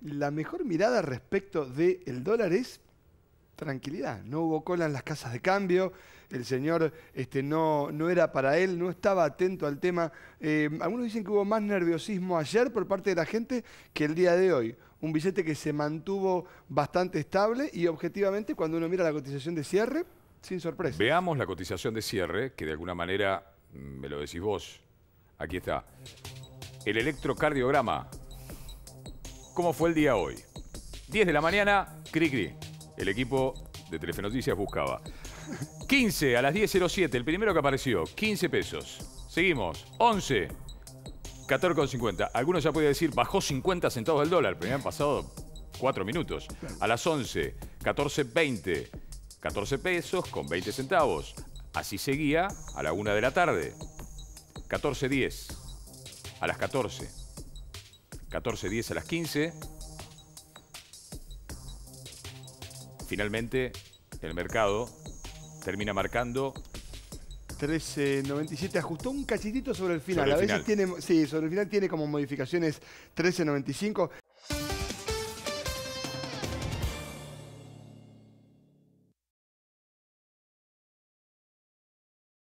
la mejor mirada respecto del dólar es tranquilidad. No hubo cola en las casas de cambio, el señor no era para él, no estaba atento al tema. Algunos dicen que hubo más nerviosismo ayer por parte de la gente que el día de hoy. Un billete que se mantuvo bastante estable y objetivamente cuando uno mira la cotización de cierre, sin sorpresa. Veamos la cotización de cierre, que de alguna manera, me lo decís vos, aquí está. El electrocardiograma. ¿Cómo fue el día hoy? 10 de la mañana, cri. El equipo de Telefe Noticias buscaba. 15 a las 10:07, el primero que apareció, 15 pesos. Seguimos, 11, 14,50. Algunos ya podían decir, bajó 50 centavos del dólar, pero ya han pasado 4 minutos. A las 11, 14,20, 14 pesos con 20 centavos. Así seguía a la 1 de la tarde. 14,10 a las 14. 14,10 a las 15. Finalmente, el mercado termina marcando 13.97, ajustó un cachitito sobre el final. Sobre el A veces final. tiene, sí, sobre el final tiene como modificaciones 13.95.